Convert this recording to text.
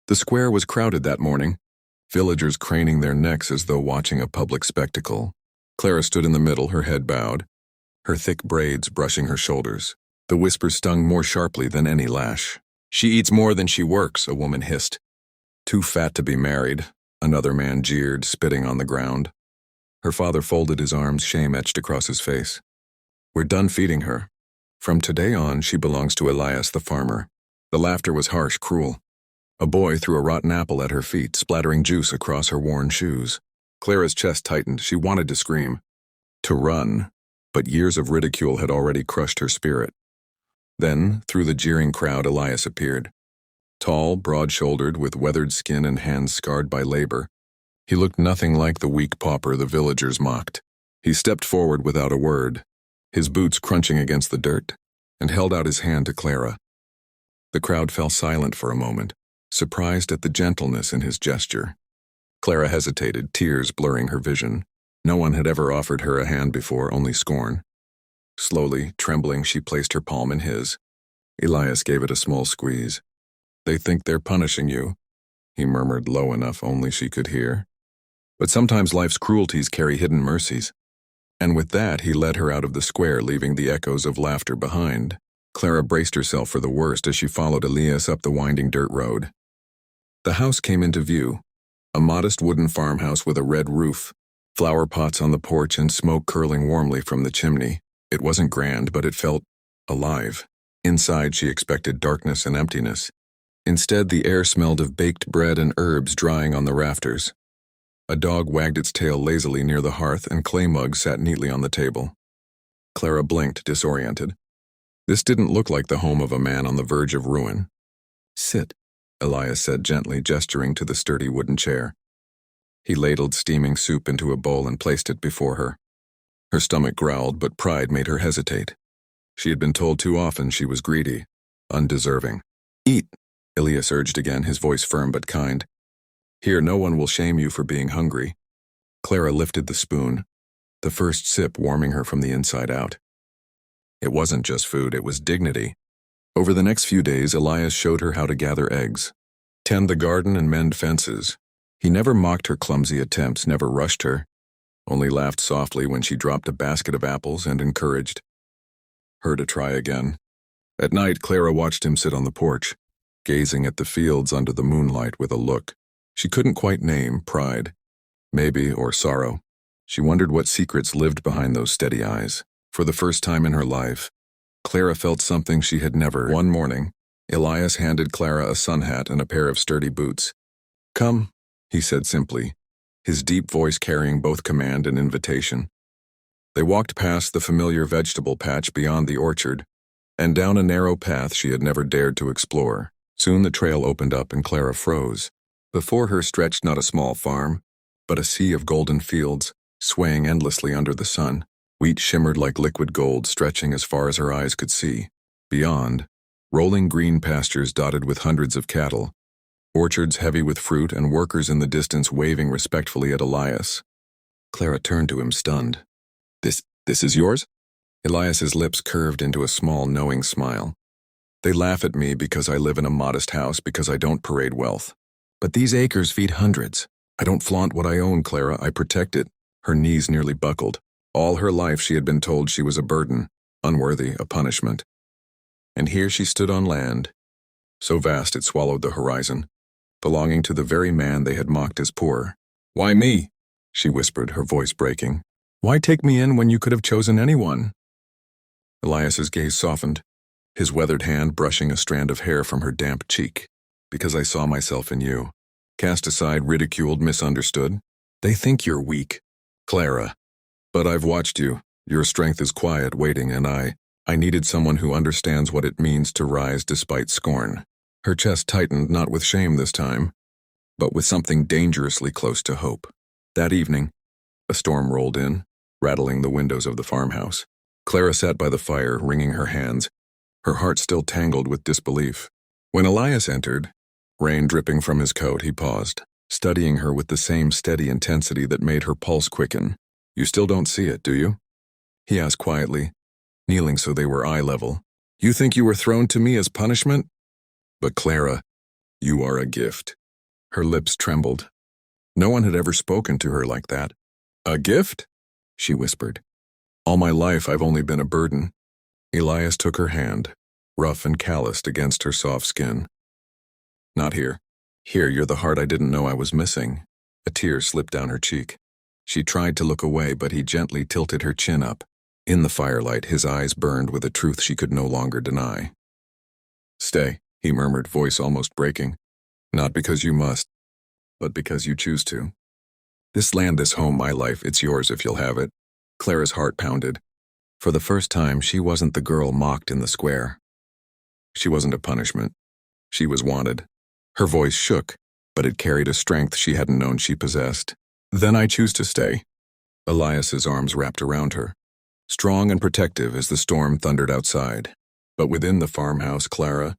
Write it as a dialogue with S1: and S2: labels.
S1: The square was crowded that morning, villagers craning their necks as though watching a public spectacle. Clara stood in the middle, her head bowed, her thick braids brushing her shoulders. The whisper stung more sharply than any lash. "She eats more than she works," a woman hissed. "Too fat to be married," another man jeered, spitting on the ground. Her father folded his arms, shame etched across his face. "We're done feeding her. From today on, she belongs to Elias the farmer." The laughter was harsh, cruel. A boy threw a rotten apple at her feet, splattering juice across her worn shoes. Clara's chest tightened. She wanted to scream, to run, but years of ridicule had already crushed her spirit. Then, through the jeering crowd, Elias appeared. Tall, broad-shouldered, with weathered skin and hands scarred by labor, he looked nothing like the weak pauper the villagers mocked. He stepped forward without a word, his boots crunching against the dirt, and held out his hand to Clara. The crowd fell silent for a moment, surprised at the gentleness in his gesture. Clara hesitated, tears blurring her vision. No one had ever offered her a hand before, only scorn. Slowly, trembling, she placed her palm in his. Elias gave it a small squeeze. "They think they're punishing you," he murmured low enough only she could hear. "But sometimes life's cruelties carry hidden mercies." And with that, he led her out of the square, leaving the echoes of laughter behind. Clara braced herself for the worst as she followed Elias up the winding dirt road. The house came into view, a modest wooden farmhouse with a red roof, flower pots on the porch and smoke curling warmly from the chimney. It wasn't grand, but it felt alive. Inside, she expected darkness and emptiness. Instead, the air smelled of baked bread and herbs drying on the rafters. A dog wagged its tail lazily near the hearth, and clay mugs sat neatly on the table. Clara blinked, disoriented. This didn't look like the home of a man on the verge of ruin. "Sit," Elias said gently, gesturing to the sturdy wooden chair. He ladled steaming soup into a bowl and placed it before her. Her stomach growled, but pride made her hesitate. She had been told too often she was greedy, undeserving. "Eat," Elias urged again, his voice firm but kind. "Here, no one will shame you for being hungry." Clara lifted the spoon, the first sip warming her from the inside out. It wasn't just food, it was dignity. Over the next few days, Elias showed her how to gather eggs, tend the garden and mend fences. He never mocked her clumsy attempts, never rushed her, only laughed softly when she dropped a basket of apples and encouraged her to try again. At night, Clara watched him sit on the porch, gazing at the fields under the moonlight with a look she couldn't quite name, pride, maybe, or sorrow. She wondered what secrets lived behind those steady eyes. For the first time in her life, Clara felt something she had never. One morning, Elias handed Clara a sun hat and a pair of sturdy boots. "Come," he said simply, his deep voice carrying both command and invitation. They walked past the familiar vegetable patch beyond the orchard, and down a narrow path she had never dared to explore. Soon the trail opened up and Clara froze. Before her stretched not a small farm, but a sea of golden fields, swaying endlessly under the sun. Wheat shimmered like liquid gold, stretching as far as her eyes could see. Beyond, rolling green pastures dotted with hundreds of cattle, orchards heavy with fruit, and workers in the distance waving respectfully at Elias. Clara turned to him, stunned. This is yours?" Elias's lips curved into a small, knowing smile. "They laugh at me because I live in a modest house, because I don't parade wealth. But these acres feed hundreds. I don't flaunt what I own, Clara, I protect it." Her knees nearly buckled. All her life she had been told she was a burden, unworthy, a punishment. And here she stood on land, so vast it swallowed the horizon, belonging to the very man they had mocked as poor. "Why me?" she whispered, her voice breaking. "Why take me in when you could have chosen anyone?" Elias's gaze softened, his weathered hand brushing a strand of hair from her damp cheek. "Because I saw myself in you. Cast aside, ridiculed, misunderstood. They think you're weak, Clara. But I've watched you. Your strength is quiet, waiting, and I needed someone who understands what it means to rise despite scorn." Her chest tightened, not with shame this time, but with something dangerously close to hope. That evening, a storm rolled in, rattling the windows of the farmhouse. Clara sat by the fire, wringing her hands, her heart still tangled with disbelief. When Elias entered, rain dripping from his coat, he paused, studying her with the same steady intensity that made her pulse quicken. "You still don't see it, do you?" he asked quietly, kneeling so they were eye level. "You think you were thrown to me as punishment?" But Clara, You are a gift. Her lips trembled. No one had ever spoken to her like that. A gift? She whispered. All my life I've only been a burden. Elias took her hand, rough and calloused against her soft skin. Not here. Here, you're the heart I didn't know I was missing. A tear slipped down her cheek. She tried to look away, but he gently tilted her chin up. In the firelight, his eyes burned with a truth she could no longer deny. Stay, he murmured, voice almost breaking. Not because you must, but because you choose to. This land, this home, my life, it's yours if you'll have it. Clara's heart pounded. For the first time, she wasn't the girl mocked in the square. She wasn't a punishment. She was wanted. Her voice shook, but it carried a strength she hadn't known she possessed. Then I choose to stay. Elias's arms wrapped around her, strong and protective as the storm thundered outside. But within the farmhouse, Clara,